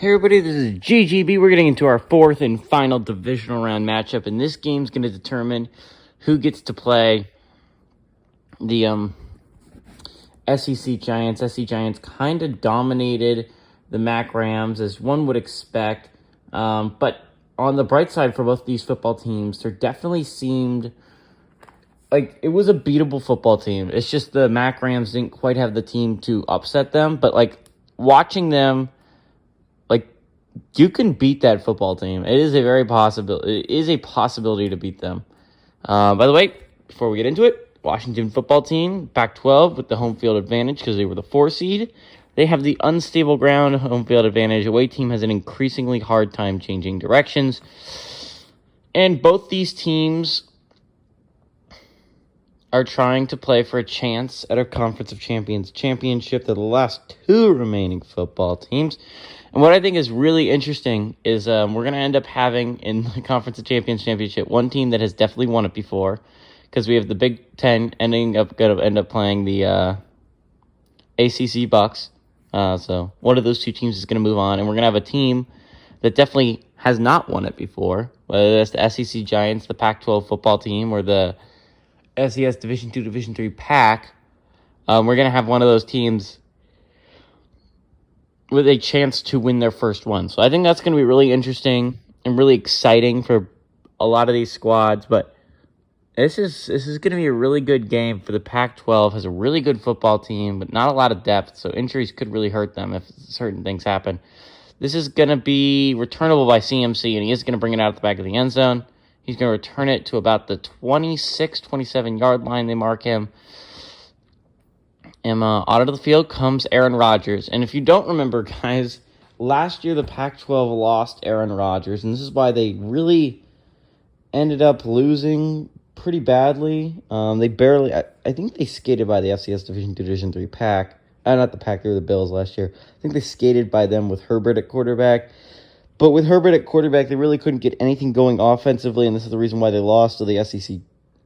Hey everybody, this is GGB. We're getting into our fourth and final divisional round matchup, and this game's going to determine who gets to play the SEC Giants. SEC Giants kind of dominated the MAC Rams, as one would expect, but on the bright side for both these football teams, there definitely seemed like it was a beatable football team. It's just the MAC Rams didn't quite have the team to upset them, but watching them, you can beat that football team. It is a possibility to beat them. By the way, before we get into it, Washington football team, Pac-12 with the home field advantage because they were the 4 seed. They have the unstable ground home field advantage. Away team has an increasingly hard time changing directions. And both these teams are trying to play for a chance at a Conference of Champions championship. They're the last two remaining football teams. And what I think is really interesting is we're going to end up having in the Conference of Champions championship one team that has definitely won it before, because we have the Big Ten going to end up playing the ACC Bucks. So one of those two teams is going to move on, and we're going to have a team that definitely has not won it before, whether that's the SEC Giants, the Pac-12 football team, or the FCS Division II, Division III Pac. We're going to have one of those teams with a chance to win their first one. So I think that's going to be really interesting and really exciting for a lot of these squads. But this is going to be a really good game for the Pac-12. Has a really good football team, but not a lot of depth. So injuries could really hurt them if certain things happen. This is going to be returnable by CMC, and he is going to bring it out at the back of the end zone. He's going to return it to about the 26, 27-yard line. They mark him. And out of the field comes Aaron Rodgers. And if you don't remember, guys, last year the Pac-12 lost Aaron Rodgers, and this is why they really ended up losing pretty badly. They barely, I think they skated by the FCS Division II, Division III Pac. Not the Pac, they were the Bills last year. I think they skated by them with Herbert at quarterback. But with Herbert at quarterback, they really couldn't get anything going offensively, and this is the reason why they lost to the SEC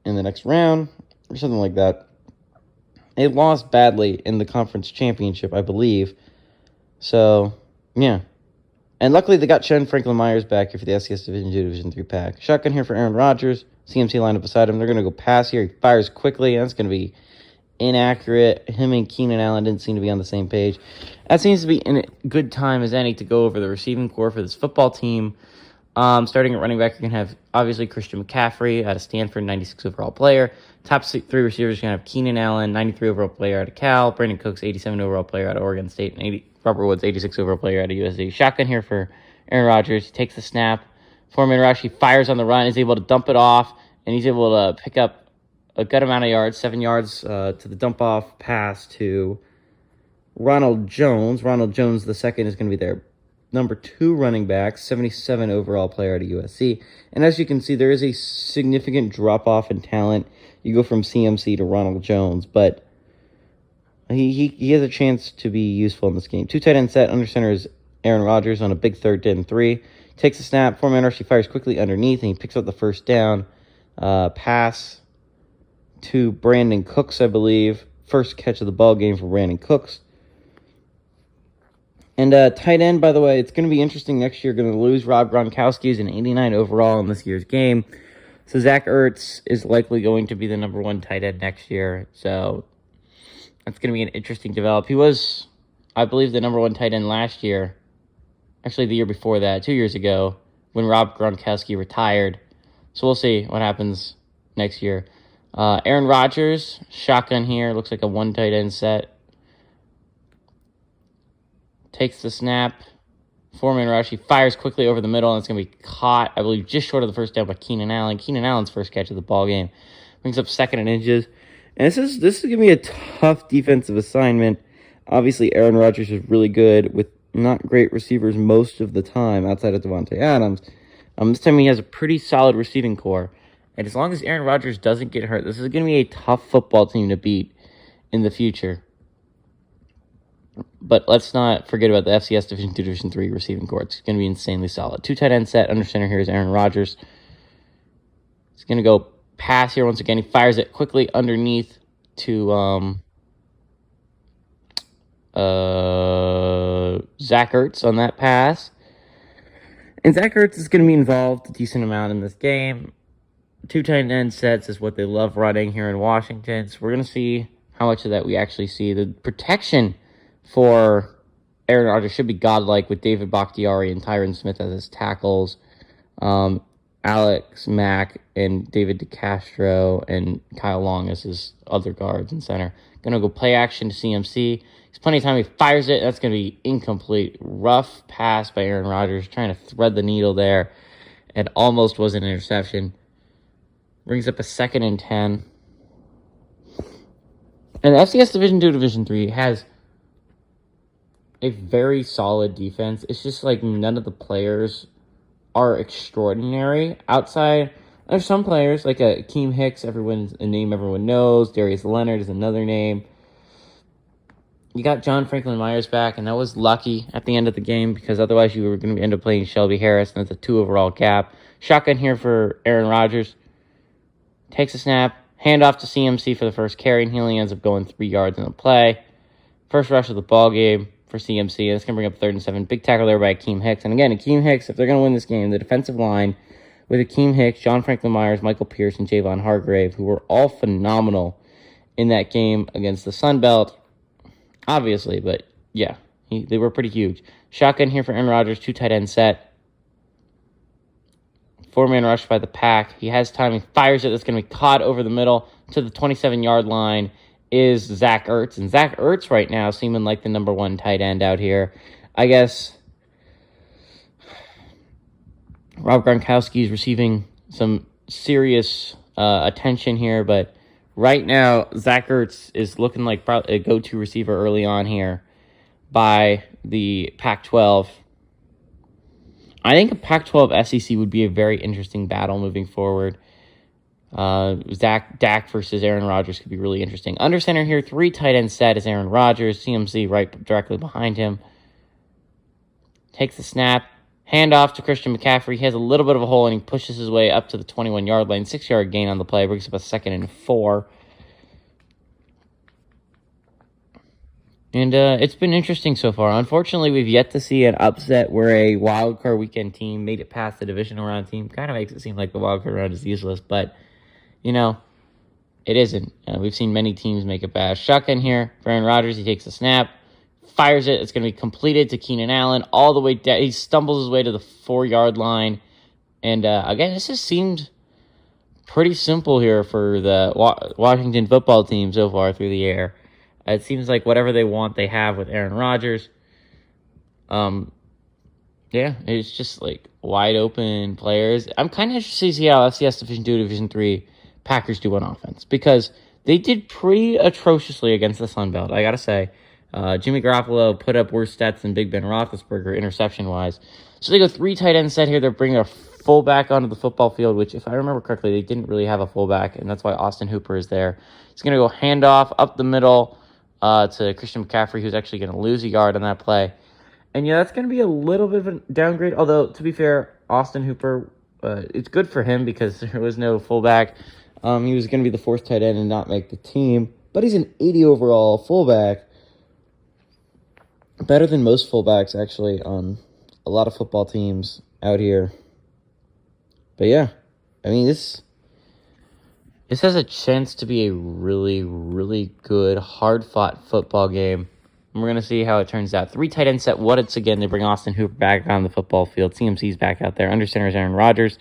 in the next round, or something like that. They lost badly in the conference championship, I believe. So, yeah. And luckily, they got Chen Franklin-Myers back here for the SCS Division II, Division III Pac. Shotgun here for Aaron Rodgers. CMC lined up beside him. They're going to go pass here. He fires quickly, and that's going to be inaccurate. Him and Keenan Allen didn't seem to be on the same page. That seems to be in a good time as any to go over the receiving core for this football team. Starting at running back, you're going to have, obviously, Christian McCaffrey out of Stanford, 96 overall player. Top 3 receivers, you're going to have Keenan Allen, 93 overall player out of Cal. Brandon Cooks, 87 overall player out of Oregon State. And Robert Woods, 86 overall player out of USC. Shotgun here for Aaron Rodgers. He takes the snap. Foreman rush, he fires on the run. He's able to dump it off. And he's able to pick up a good amount of yards, 7 yards to the dump-off pass to Ronald Jones. Ronald Jones, the second, is going to be their number 2 running back, 77 overall player out of USC. And as you can see, there is a significant drop-off in talent. You go from CMC to Ronald Jones, but he has a chance to be useful in this game. 2 tight end set. Under center is Aaron Rodgers on a big 3rd and 3. Takes a snap. Foreman rush, he fires quickly underneath, and he picks up the first down. Pass to Brandon Cooks, I believe. First catch of the ball game for Brandon Cooks. And tight end, by the way, it's going to be interesting next year. Going to lose Rob Gronkowski, who's an 89 overall in this year's game. So Zach Ertz is likely going to be the number 1 tight end next year. So that's going to be an interesting develop. He was, I believe, the number 1 tight end last year. Actually, the year before that, 2 years ago, when Rob Gronkowski retired. So we'll see what happens next year. Aaron Rodgers, shotgun here. Looks like a 1 tight end set. Takes the snap. Foreman rush. He fires quickly over the middle, and it's going to be caught, I believe, just short of the first down by Keenan Allen. Keenan Allen's first catch of the ball game. Brings up 2nd and inches. And this is going to be a tough defensive assignment. Obviously, Aaron Rodgers is really good with not great receivers most of the time outside of Devontae Adams. This time he has a pretty solid receiving core. And as long as Aaron Rodgers doesn't get hurt, this is going to be a tough football team to beat in the future. But let's not forget about the FCS Division II, Division III receiving core. It's going to be insanely solid. 2 tight end set. Under center here is Aaron Rodgers. He's going to go pass here once again. He fires it quickly underneath to to Zach Ertz on that pass. And Zach Ertz is going to be involved a decent amount in this game. 2 tight end sets is what they love running here in Washington. So we're going to see how much of that we actually see. The protection for Aaron Rodgers should be godlike with David Bakhtiari and Tyron Smith as his tackles. Alex Mack and David DeCastro and Kyle Long as his other guards and center. Going to go play action to CMC. He's plenty of time. He fires it. That's going to be incomplete. Rough pass by Aaron Rodgers, trying to thread the needle there. It almost was an interception. Brings up a 2nd and 10. And the FCS Division II, Division III has a very solid defense. It's just like none of the players are extraordinary. Outside, there's some players like Akeem Hicks, a name everyone knows. Darius Leonard is another name. You got John Franklin Myers back, and that was lucky at the end of the game because otherwise you were going to end up playing Shelby Harris, and that's a 2 overall cap. Shotgun here for Aaron Rodgers. Takes a snap, handoff to CMC for the first carry, and he only ends up going 3 yards in the play. First rush of the ball game for CMC, and it's going to bring up 3rd and 7. Big tackle there by Akeem Hicks. And again, Akeem Hicks, if they're going to win this game, the defensive line with Akeem Hicks, John Franklin Myers, Michael Pierce, and Javon Hargrave, who were all phenomenal in that game against the Sun Belt. Obviously, but yeah, they were pretty huge. Shotgun here for Aaron Rodgers, 2 tight end set. 4-man rush by the Pack. He has time. He fires it. That's going to be caught over the middle to the 27-yard line is Zach Ertz. And Zach Ertz right now seeming like the number 1 tight end out here. I guess Rob Gronkowski is receiving some serious attention here, but right now, Zach Ertz is looking like probably a go-to receiver early on here by the Pac-12. I think a Pac-12 SEC would be a very interesting battle moving forward. Dak versus Aaron Rodgers could be really interesting. Under center here, 3 tight end set is Aaron Rodgers. CMC right directly behind him. Takes the snap. Handoff to Christian McCaffrey. He has a little bit of a hole, and he pushes his way up to the 21-yard line. 6-yard gain on the play. Brings up a 2nd and 4. And it's been interesting so far. Unfortunately, we've yet to see an upset where a wildcard weekend team made it past the divisional round team. Kind of makes it seem like the wildcard round is useless, but, it isn't. We've seen many teams make it past. Shotgun here for Aaron Rodgers. He takes a snap, fires it. It's going to be completed to Keenan Allen all the way down. He stumbles his way to the 4-yard line. And, again, this just seemed pretty simple here for the Washington football team so far through the air. It seems like whatever they want, they have with Aaron Rodgers. It's just like wide open players. I'm kind of interested to see how FCS Division II, Division III Packers do on offense because they did pretty atrociously against the Sun Belt, I got to say. Jimmy Garoppolo put up worse stats than Big Ben Roethlisberger interception-wise. So they go 3 tight end set here. They're bringing a fullback onto the football field, which, if I remember correctly, they didn't really have a fullback, and that's why Austin Hooper is there. He's going to go handoff up the middle to Christian McCaffrey, who's actually going to lose a yard on that play. And, that's going to be a little bit of a downgrade, although, to be fair, Austin Hooper, it's good for him because there was no fullback. He was going to be the 4th tight end and not make the team, but he's an 80 overall fullback. Better than most fullbacks, actually, on a lot of football teams out here. But, yeah, I mean, this has a chance to be a really, really good, hard-fought football game. And we're going to see how it turns out. 3 tight end set. Once again, they bring Austin Hooper back on the football field. CMC's back out there. Under center is Aaron Rodgers.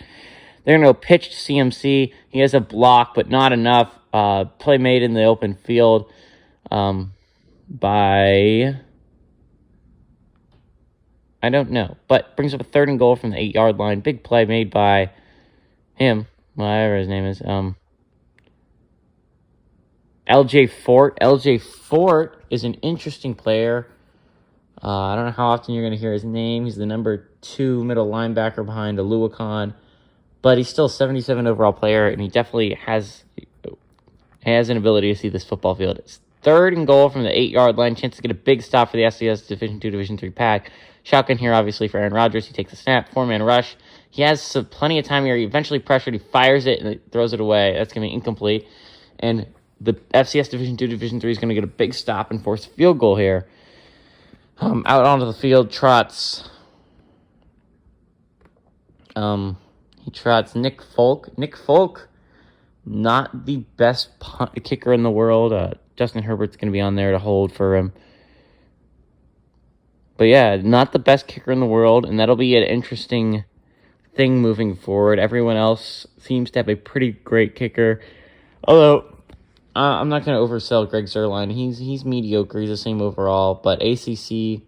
They're going to go pitch to CMC. He has a block, but not enough. Play made in the open field by... I don't know. But brings up a 3rd and goal from the 8-yard line. Big play made by him. Whatever his name is. LJ Fort. LJ Fort is an interesting player. I don't know how often you're going to hear his name. He's the number 2 middle linebacker behind Aluakon. But he's still a 77 overall player, and he definitely has an ability to see this football field. It's 3rd and goal from the 8-yard line. Chance to get a big stop for the FCS Division II, Division III Pack. Shotgun here, obviously, for Aaron Rodgers. He takes a snap, 4-man rush. He has plenty of time here. He eventually pressured. He fires it and throws it away. That's going to be incomplete. And the FCS Division II, Division III is going to get a big stop and force a field goal here. Out onto the field trots. He trots Nick Folk. Nick Folk, not the best kicker in the world. Justin Herbert's going to be on there to hold for him. But yeah, not the best kicker in the world, and that'll be an interesting thing moving forward. Everyone else seems to have a pretty great kicker. Although, I'm not going to oversell Greg Zuerlein. He's mediocre. He's the same overall. But ACC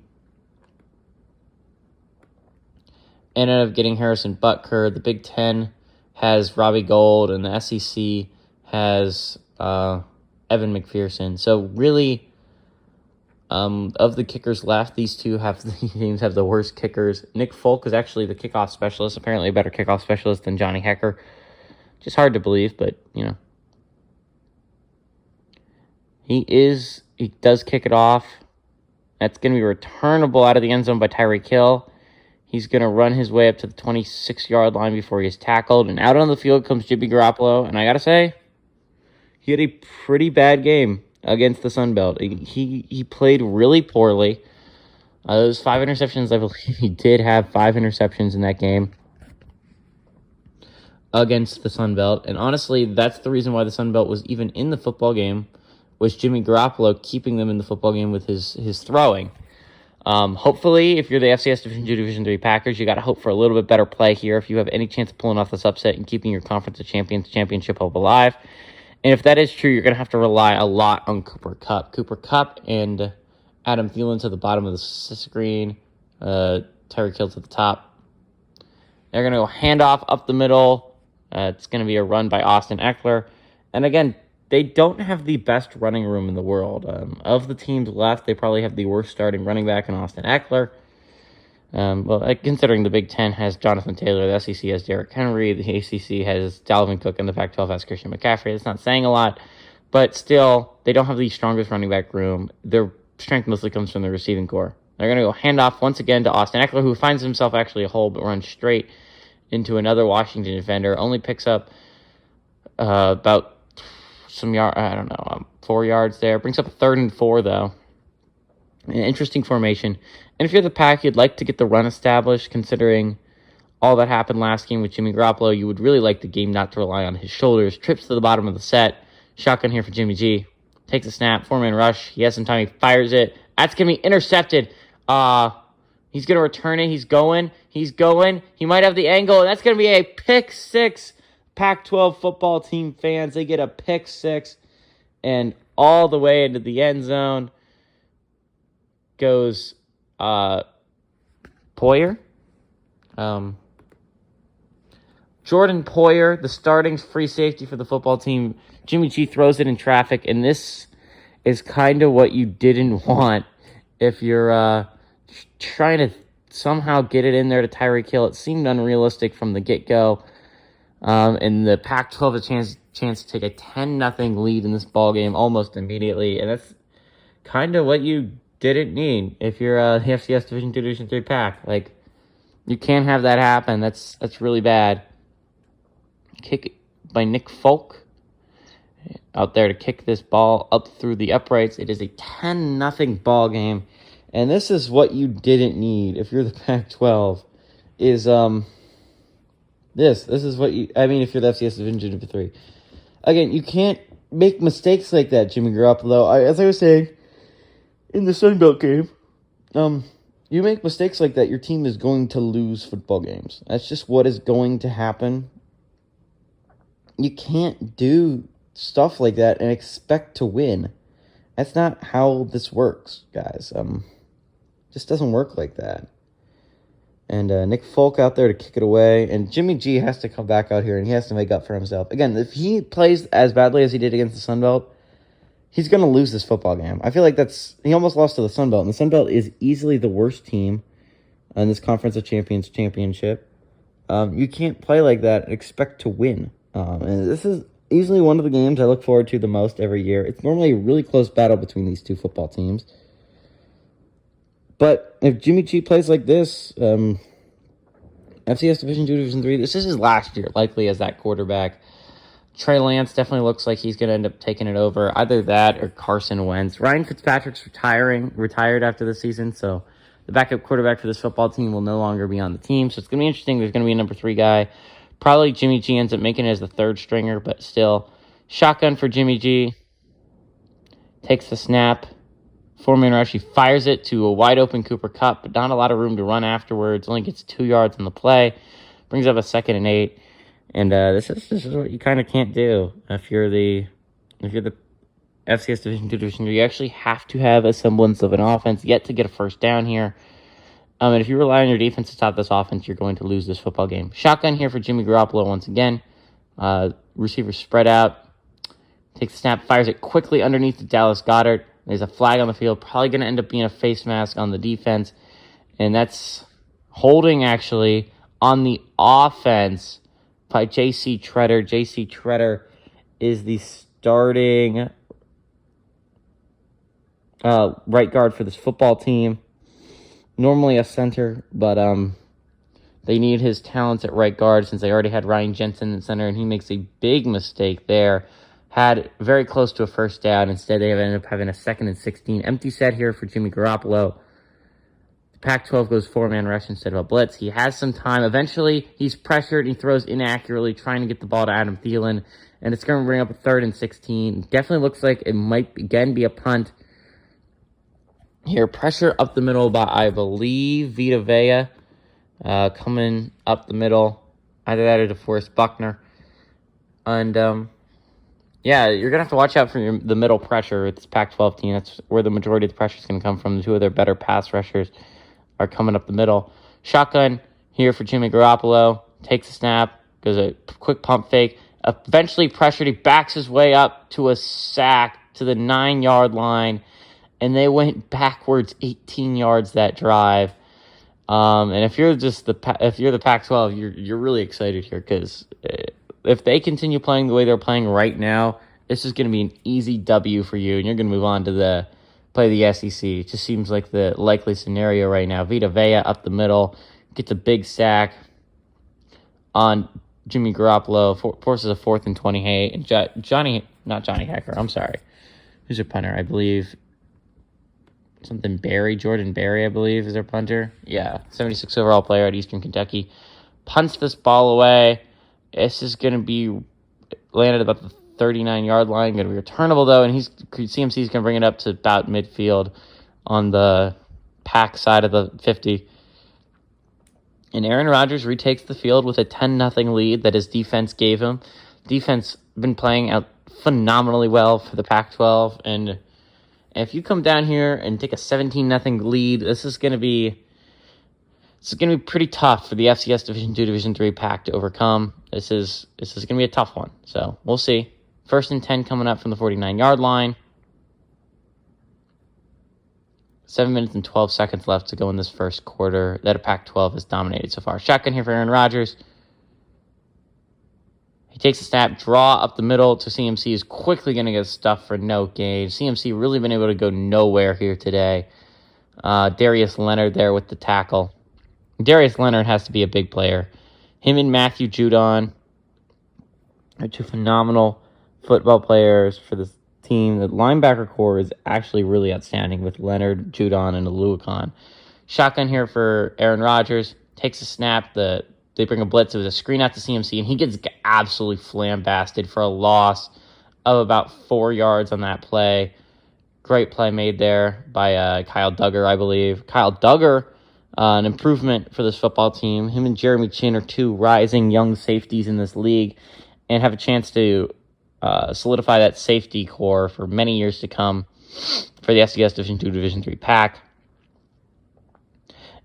ended up getting Harrison Butker. The Big Ten has Robbie Gould, and the SEC has Evan McPherson. So really, of the kickers left, these teams have the worst kickers. Nick Folk is actually the kickoff specialist, apparently a better kickoff specialist than Johnny Hecker. Just hard to believe, but, he does kick it off. That's going to be returnable out of the end zone by Tyreek Hill. He's going to run his way up to the 26-yard line before he gets tackled. And out on the field comes Jimmy Garoppolo. And I got to say, he had a pretty bad game against the Sun Belt. He played really poorly. Those 5 interceptions, I believe he did have 5 interceptions in that game against the Sun Belt. And honestly, that's the reason why the Sun Belt was even in the football game, was Jimmy Garoppolo keeping them in the football game with his throwing. Hopefully, if you're the FCS Division II, Division III Packers, you got to hope for a little bit better play here if you have any chance of pulling off this upset and keeping your Conference of Champions championship hope alive. And if that is true, you're going to have to rely a lot on Cooper Kupp. Cooper Kupp and Adam Thielen to the bottom of the screen. Tyreek Hill to the top. They're going to go handoff up the middle. It's going to be a run by Austin Eckler. And again, they don't have the best running room in the world. Of the teams left, they probably have the worst starting running back in Austin Eckler. Considering the Big Ten has Jonathan Taylor, the SEC has Derrick Henry, the ACC has Dalvin Cook, and the Pac-12 has Christian McCaffrey. It's not saying a lot, but still, they don't have the strongest running back room. Their strength mostly comes from the receiving core. They're going to go handoff once again to Austin Eckler, who finds himself actually a hole, but runs straight into another Washington defender. Only picks up about 4 yards there. Brings up a 3rd and 4, though. An interesting formation. And if you're the Pack, you'd like to get the run established, considering all that happened last game with Jimmy Garoppolo. You would really like the game not to rely on his shoulders. Trips to the bottom of the set. Shotgun here for Jimmy G. Takes a snap. 4-man rush. He has some time. He fires it. That's going to be intercepted. He's going to return it. He's going. He might have the angle. And that's going to be a pick 6. Pac-12 football team fans, they get a pick 6. And all the way into the end zone goes Poyer. Jordan Poyer, the starting free safety for the football team. Jimmy G throws it in traffic, and this is kind of what you didn't want if you're trying to somehow get it in there to Tyreek Hill. It seemed unrealistic from the get-go. And the Pac-12 has a chance to take a 10-0 lead in this ball game almost immediately, and that's kind of what you didn't need if you're the FCS Division II, Division III Pack. Like, you can't have that happen. That's really bad. Kick by Nick Folk out there to kick this ball up through the uprights. It is a 10-0 ball game, and this is what you didn't need if you're the Pac-12. This is what if you're the FCS Division III. Again, you can't make mistakes like that, Jimmy Garoppolo. As I was saying, in the Sun Belt game, you make mistakes like that, your team is going to lose football games. That's just what is going to happen. You can't do stuff like that and expect to win. That's not how this works, guys. Just doesn't work like that. And Nick Folk out there to kick it away. And Jimmy G has to come back out here, and he has to make up for himself. Again, if he plays as badly as he did against the Sun Belt, he's going to lose this football game. I feel like he almost lost to the Sun Belt. And the Sun Belt is easily the worst team in this Conference of Champions championship. You can't play like that and expect to win. And this is easily one of the games I look forward to the most every year. It's normally a really close battle between these two football teams. But if Jimmy G plays like this, FCS Division II, Division III, this is his last year, likely as that quarterback. Trey Lance definitely looks like he's going to end up taking it over. Either that or Carson Wentz. Ryan Fitzpatrick's retired after the season, so the backup quarterback for this football team will no longer be on the team. So it's going to be interesting. There's going to be a number 3 guy. Probably Jimmy G ends up making it as the 3rd stringer, but still. Shotgun for Jimmy G. Takes the snap. 4-man rush. He fires it to a wide-open Cooper Kupp, but not a lot of room to run afterwards. Only gets 2 yards on the play. Brings up a 2nd and 8. And this is what you kind of can't do if you're the FCS Division 2, Division 3. You actually have to have a semblance of an offense yet to get a first down here. And if you rely on your defense to stop this offense, you're going to lose this football game. Shotgun here for Jimmy Garoppolo once again. Receiver spread out. Takes the snap, fires it quickly underneath to Dallas Goedert. There's a flag on the field. Probably going to end up being a face mask on the defense. And that's holding, actually, on the offense by J.C. Tretter. J.C. Tretter is the starting right guard for this football team. Normally a center, but they need his talents at right guard since they already had Ryan Jensen in center, and he makes a big mistake there. Had very close to a first down. Instead, they ended up having a 2nd and 16. Empty set here for Jimmy Garoppolo. The Pac-12 goes 4-man rush instead of a blitz. He has some time. Eventually, he's pressured. He throws inaccurately, trying to get the ball to Adam Thielen, and it's going to bring up a 3rd and 16. Definitely looks like it might, again, be a punt. Here, pressure up the middle by, I believe, Vita Vea coming up the middle. Either that or DeForest Buckner. And, yeah, you're going to have to watch out for the middle pressure with this Pac-12 team. That's where the majority of the pressure is going to come from. 2 of their better pass rushers are coming up the middle. Shotgun here for Jimmy Garoppolo. Takes a snap. Goes a quick pump fake. Eventually pressured. He backs his way up to a sack to the 9-yard line. And they went backwards 18 yards that drive. And if you're the Pac-12, you're really excited here because if they continue playing the way they're playing right now, this is going to be an easy W for you, and you're going to move on to play the SEC. It just seems like the likely scenario right now. Vita Vea up the middle gets a big sack on Jimmy Garoppolo, forces a 4th and 28. And not Johnny Hecker. I'm sorry, who's their punter? I believe. Jordan Berry, I believe, is their punter. Yeah, 76 overall player at Eastern Kentucky. Punts this ball away. This is going to be landed about the 39-yard line. Going to be returnable, though, and CMC is going to bring it up to about midfield on the Pack side of the 50. And Aaron Rodgers retakes the field with a 10-0 lead that his defense gave him. Defense been playing out phenomenally well for the Pac-12, and if you come down here and take a 17-0 lead, this is going to be pretty tough for the FCS Division 2, Division 3 Pack to overcome. This is going to be a tough one. So we'll see. 1st and 10 coming up from the 49-yard line. 7 minutes and 12 seconds left to go in this first quarter that a Pac-12 has dominated so far. Shotgun here for Aaron Rodgers. He takes a snap, draw up the middle to CMC. Is quickly going to get stuffed for no gain. CMC really been able to go nowhere here today. Darius Leonard there with the tackle. Darius Leonard has to be a big player. Him and Matthew Judon are 2 phenomenal football players for this team. The linebacker core is actually really outstanding with Leonard, Judon, and Aluakon. Shotgun here for Aaron Rodgers. Takes a snap. They bring a blitz. It was a screen out to CMC, and he gets absolutely flambasted for a loss of about 4 yards on that play. Great play made there by Kyle Duggar, I believe. Kyle Duggar, an improvement for this football team. Him and Jeremy Chin are 2 rising young safeties in this league and have a chance to solidify that safety core for many years to come for the FCS Division 2, Division 3 Pack.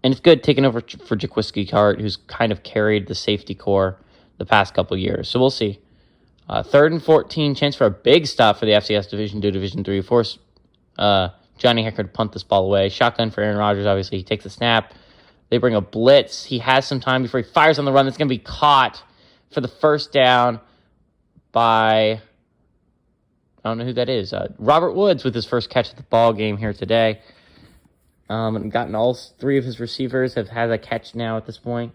And it's good taking over for Jaquiski Hart, who's kind of carried the safety core the past couple years. So we'll see. 3rd and 14, chance for a big stop for the FCS Division 2, Division 3. Force Johnny Hecker to punt this ball away. Shotgun for Aaron Rodgers, obviously. He takes a snap. They bring a blitz. He has some time before he fires on the run. That's going to be caught for the first down by, I don't know who that is, Robert Woods with his first catch of the ball game here today. And gotten all 3 of his receivers have had a catch now at this point.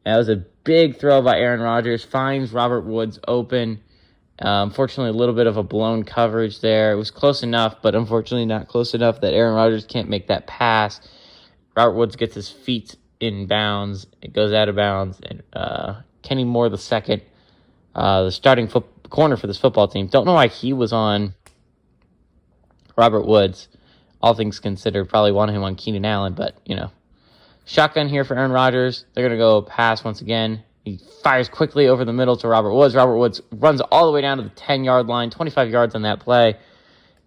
And that was a big throw by Aaron Rodgers. Finds Robert Woods open Unfortunately, a little bit of a blown coverage there. It was close enough, but unfortunately not close enough that Aaron Rodgers can't make that pass. Robert Woods gets his feet in bounds. It goes out of bounds. And Kenny Moore, the second, the starting corner for this football team. Don't know why he was on Robert Woods. All things considered, probably wanted him on Keenan Allen, but, Shotgun here for Aaron Rodgers. They're going to go pass once again. He fires quickly over the middle to Robert Woods. Robert Woods runs all the way down to the 10-yard line, 25 yards on that play.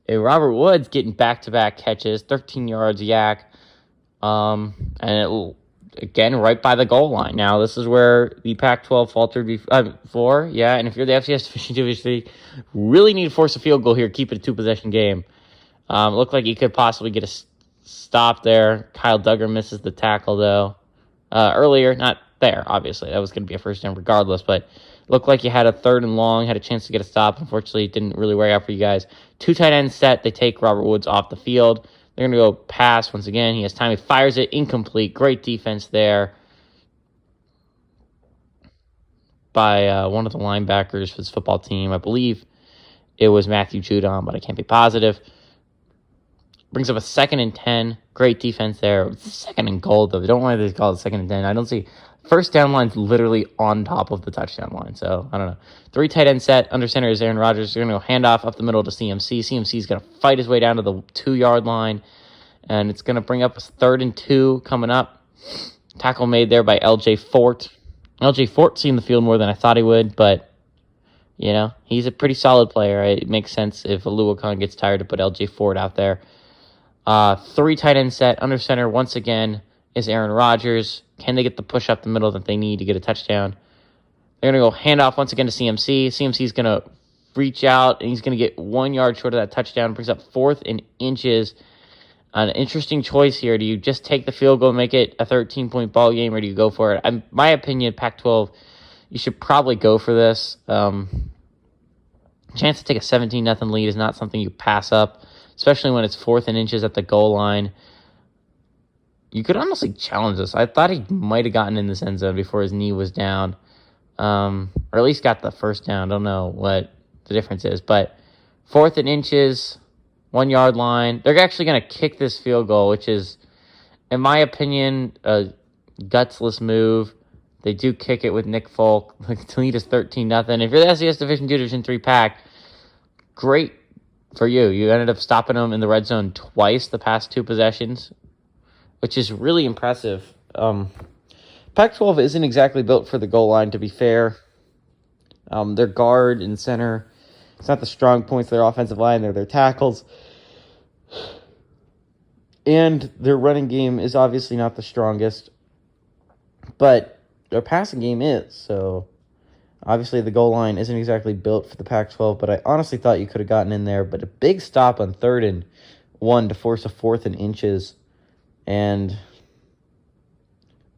Robert Woods getting back-to-back catches, 13 yards yak. And again, right by the goal line. Now, this is where the Pac-12 faltered before. Yeah, and if you're the FCS Division 2, Division 3, really need to force a field goal here, keep it a two-possession game. Looked like you could possibly get a stop there. Kyle Duggar misses the tackle, though. Earlier, not there, obviously. That was going to be a first down regardless, but looked like you had a 3rd and long, had a chance to get a stop. Unfortunately, it didn't really work out for you guys. 2 tight ends set. They take Robert Woods off the field. They're going to go pass once again. He has time. He fires it. Incomplete. Great defense there by one of the linebackers for this football team. I believe it was Matthew Judon, but I can't be positive. Brings up a 2nd and 10. Great defense there. 2nd and goal, though. They don't want to call it 2nd and 10. I don't see. First down line's literally on top of the touchdown line. So, I don't know. 3 tight end set. Under center is Aaron Rodgers. They're going to go handoff up the middle to CMC. CMC's going to fight his way down to the 2-yard line. And it's going to bring up a 3rd and 2 coming up. Tackle made there by L.J. Fort. L.J. Fort seen the field more than I thought he would, but, he's a pretty solid player. It makes sense if Aluakon gets tired to put L.J. Fort out there. 3 tight end set. Under center once again is Aaron Rodgers. Can they get the push up the middle that they need to get a touchdown? They're going to go handoff once again to CMC. CMC's going to reach out, and he's going to get 1 yard short of that touchdown. Brings up 4th and inches. An interesting choice here. Do you just take the field goal and make it a 13-point ball game, or do you go for it? In my opinion, Pac-12, you should probably go for this. Chance to take a 17-0 lead is not something you pass up, especially when it's 4th and inches at the goal line. You could honestly challenge this. I thought he might have gotten in this end zone before his knee was down, or at least got the first down. Don't know what the difference is, but 4th and inches, 1 yard line. They're actually going to kick this field goal, which is, in my opinion, a gutsless move. They do kick it with Nick Folk. The lead is 13-0. If you're the FCS Division 2, Division 3 Pack, great for you. You ended up stopping them in the red zone twice the past 2 possessions, which is really impressive. Pac-12 isn't exactly built for the goal line, to be fair. Their guard and center, it's not the strong points of their offensive line. They're their tackles. And their running game is obviously not the strongest, but their passing game is. So, obviously, the goal line isn't exactly built for the Pac-12, but I honestly thought you could have gotten in there. But a big stop on 3rd and 1 to force a 4th and inches and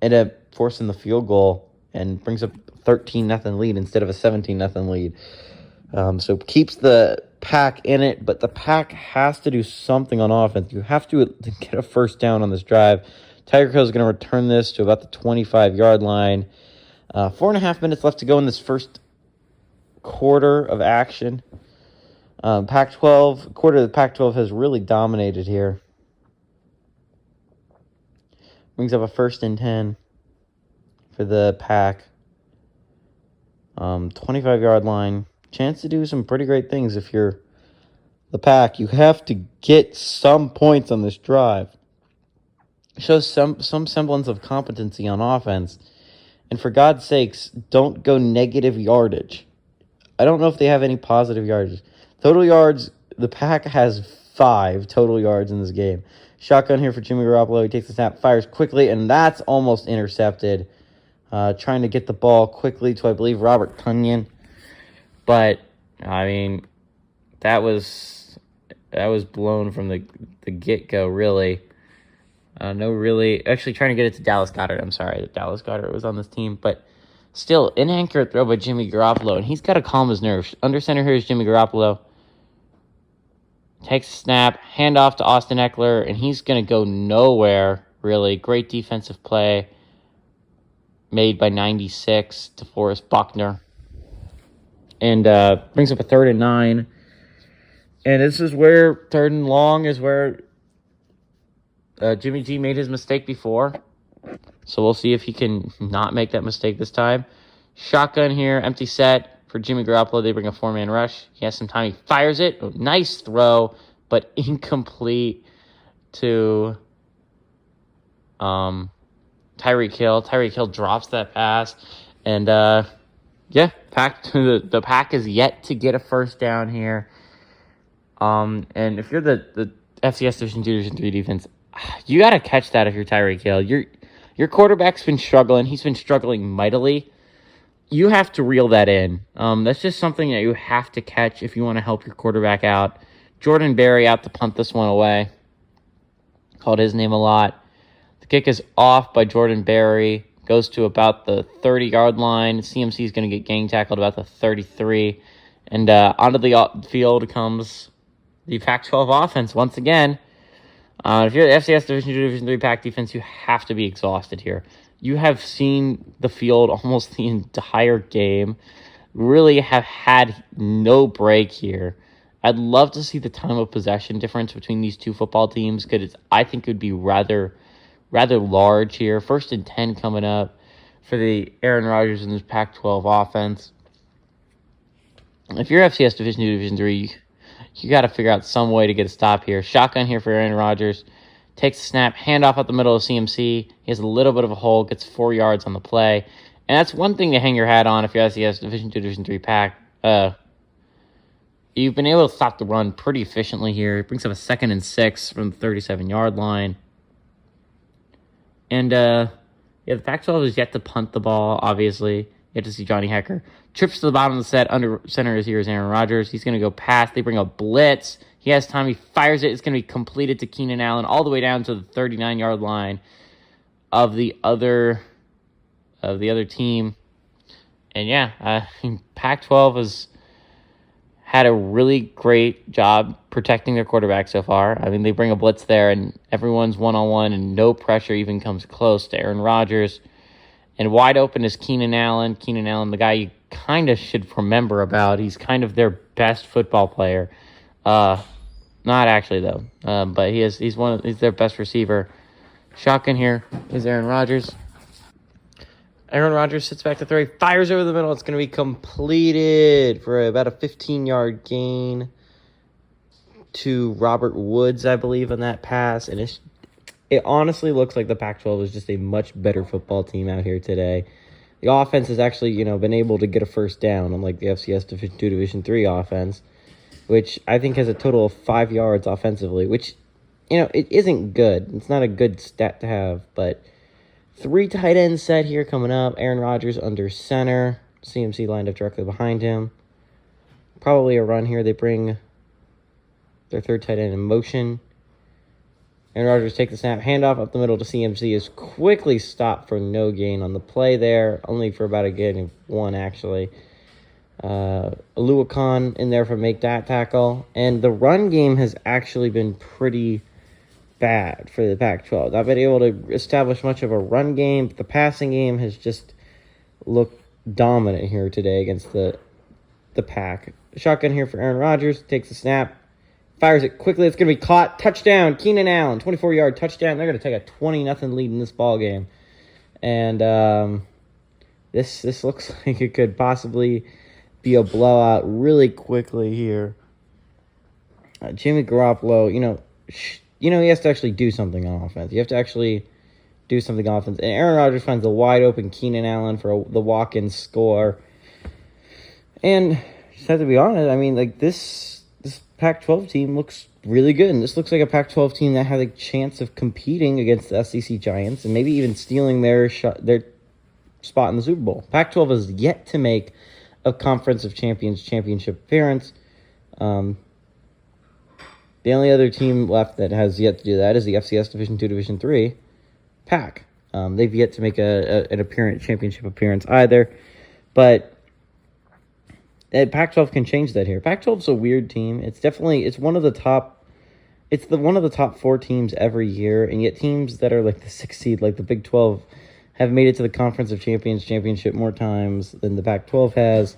end up forcing the field goal and brings up 13-0 lead instead of a 17-0 lead. So keeps the Pack in it, but the Pack has to do something on offense. You have to get a first down on this drive. Tiger Co is going to return this to about the 25-yard line. 4.5 minutes left to go in this first quarter of action. Quarter of the Pac-12 has really dominated here. Brings up a 1st and 10 for the Pack. 25-yard line. Chance to do some pretty great things if you're the Pack. You have to get some points on this drive. Shows some semblance of competency on offense. And for God's sakes, don't go negative yardage. I don't know if they have any positive yardage. Total yards, the Pack has 5 total yards in this game. Shotgun here for Jimmy Garoppolo. He takes the snap, fires quickly, and that's almost intercepted. Trying to get the ball quickly to, I believe, Robert Tunyon. But, I mean, that was blown from the get-go, really. Actually trying to get it to Dallas Goedert. I'm sorry that Dallas Goedert was on this team. But still, inaccurate throw by Jimmy Garoppolo, and he's got to calm his nerves. Under center here is Jimmy Garoppolo. Takes a snap, handoff to Austin Eckler, and he's going to go nowhere, really. Great defensive play made by 96 to Forrest Buckner. and brings up a 3rd and 9. And this is where 3rd and long is where Jimmy G made his mistake before. So we'll see if he can not make that mistake this time. Shotgun here, empty set for Jimmy Garoppolo. They bring a 4-man rush. He has some time. He fires it. Oh, nice throw, but incomplete to Tyreek Hill. Tyreek Hill drops that pass. And, the Pack is yet to get a first down here. And if you're the FCS Division 2, Division 3 defense, you got to catch that if you're Tyreek Hill. Your quarterback's been struggling. He's been struggling mightily. You have to reel that in. That's just something that you have to catch if you want to help your quarterback out. Jordan Berry out to punt this one away. Called his name a lot. The kick is off by Jordan Berry. Goes to about the 30-yard line. CMC is going to get gang tackled about the 33. And onto the field comes the Pac-12 offense once again. If you're the FCS Division 2, Division 3 Pac defense, you have to be exhausted here. You have seen the field almost the entire game. Really have had no break here. I'd love to see the time of possession difference between these two football teams because I think it would be rather large here. 1st and 10 coming up for the Aaron Rodgers and this Pac-12 offense. If you're FCS Division 2, Division 3, you got to figure out some way to get a stop here. Shotgun here for Aaron Rodgers. Takes the snap, handoff out the middle of CMC. He has a little bit of a hole, gets 4 yards on the play. And that's one thing to hang your hat on if you're FCS Division 2, Division 3 Pac. You've been able to stop the run pretty efficiently here. It brings up a 2nd and 6 from the 37-yard line. And, the Pac-12 is yet to punt the ball, obviously. You have to see Johnny Hecker. Trips to the bottom of the set. Under center is Aaron Rodgers. He's going to go past. They bring a blitz. He has time. He fires it. It's going to be completed to Keenan Allen all the way down to the 39-yard line of the other team. And, Pac-12 has had a really great job protecting their quarterback so far. I mean, they bring a blitz there, and everyone's one-on-one, and no pressure even comes close to Aaron Rodgers. And wide open is Keenan Allen. Keenan Allen, the guy you kind of should remember about. He's kind of their best football player. Not actually, though. But he's their best receiver. Shotgun here is Aaron Rodgers. Aaron Rodgers sits back to throw. He fires over the middle. It's going to be completed for about a 15-yard gain to Robert Woods, I believe, on that pass. And it honestly looks like the Pac-12 is just a much better football team out here today. The offense has actually, been able to get a first down, unlike the FCS Division 2, Division 3 offense, which I think has a total of 5 yards offensively, which, it isn't good. It's not a good stat to have, but 3 tight end set here coming up. Aaron Rodgers under center. CMC lined up directly behind him. Probably a run here. They bring their 3rd tight end in motion. Aaron Rodgers takes the snap. Handoff up the middle to CMC is quickly stopped for no gain on the play there. Only for about a gain of 1, actually. Aluakon in there for make that tackle. And the run game has actually been pretty bad for the Pac-12. Not been able to establish much of a run game. The passing game has just looked dominant here today against the Pac. Shotgun here for Aaron Rodgers. Takes the snap. Fires it quickly. It's going to be caught. Touchdown. Keenan Allen. 24-yard touchdown. They're going to take a 20-0 lead in this ball game. And this looks like it could possibly be a blowout really quickly here. Jimmy Garoppolo, he has to actually do something on offense. You have to actually do something on offense. And Aaron Rodgers finds a wide-open Keenan Allen for the walk-in score. And just have to be honest, this Pac-12 team looks really good. And this looks like a Pac-12 team that has a chance of competing against the SEC Giants and maybe even stealing their spot in the Super Bowl. Pac-12 has yet to make a Conference of Champions championship appearance. The only other team left that has yet to do that is the FCS Division 2, Division 3, Pac. They've yet to make an championship appearance either. But Pac-12 can change that here. Pac-12 is a weird team. It's one of the top 4 teams every year, and yet teams that are like the 6th seed, like the Big 12, have made it to the Conference of Champions championship more times than the Pac-12 has.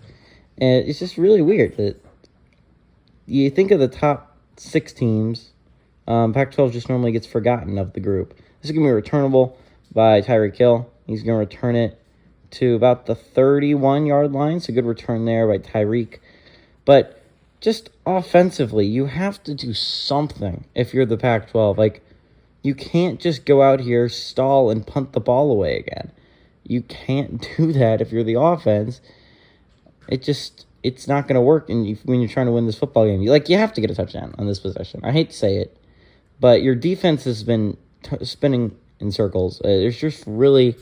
And it's just really weird that you think of the top 6 teams, Pac-12 just normally gets forgotten of the group. This is going to be returnable by Tyreek Hill. He's going to return it to about the 31-yard line. So good return there by Tyreek. But just offensively, you have to do something if you're the Pac-12. Like, you can't just go out here, stall, and punt the ball away again. You can't do that if you're the offense. It's not going to work when you're trying to win this football game. You have to get a touchdown on this possession. I hate to say it, but your defense has been spinning in circles. There's just really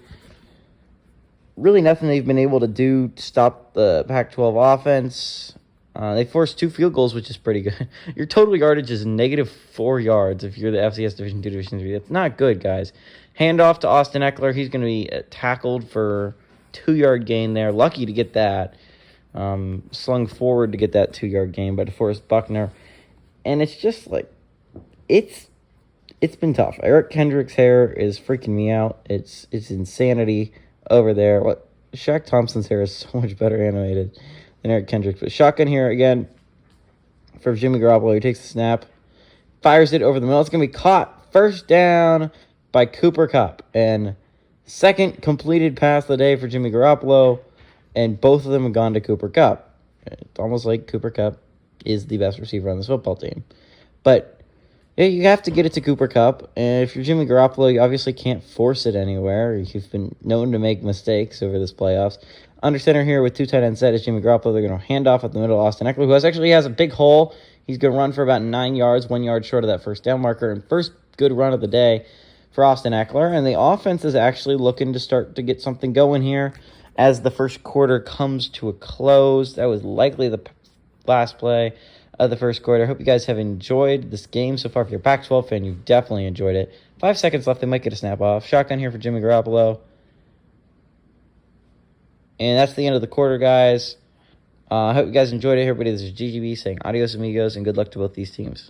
nothing they've been able to do to stop the Pac-12 offense. They forced 2 field goals, which is pretty good. Your total yardage is -4 yards if you're the FCS Division 2, Division 3. That's not good, guys. Handoff to Austin Eckler. He's going to be tackled for 2-yard gain there. Lucky to get that. Slung forward to get that 2-yard gain by DeForest Buckner. And it's just it's been tough. Eric Kendrick's hair is freaking me out. It's insanity over there. Shaq Thompson's hair is so much better animated than Eric Kendrick's. But shotgun here again for Jimmy Garoppolo. He takes the snap, fires it over the middle. It's going to be caught. First down by Cooper Kupp. And second completed pass of the day for Jimmy Garoppolo. And both of them have gone to Cooper Kupp. It's almost like Cooper Kupp is the best receiver on this football team. But yeah, you have to get it to Cooper Kupp. And if you're Jimmy Garoppolo, you obviously can't force it anywhere. You've been known to make mistakes over this playoffs. Under center here with 2 tight ends set is Jimmy Garoppolo. They're going to hand off at the middle of Austin Eckler, who actually has a big hole. He's going to run for about 9 yards, 1 yard short of that first down marker. And first good run of the day for Austin Eckler. And the offense is actually looking to start to get something going here as the first quarter comes to a close. That was likely the last play of the first quarter. I hope you guys have enjoyed this game so far. If you're a Pac-12 fan, you've definitely enjoyed it. 5 seconds left. They might get a snap off. Shotgun here for Jimmy Garoppolo. And that's the end of the quarter, guys. I hope you guys enjoyed it. Everybody, this is GGB saying adios amigos and good luck to both these teams.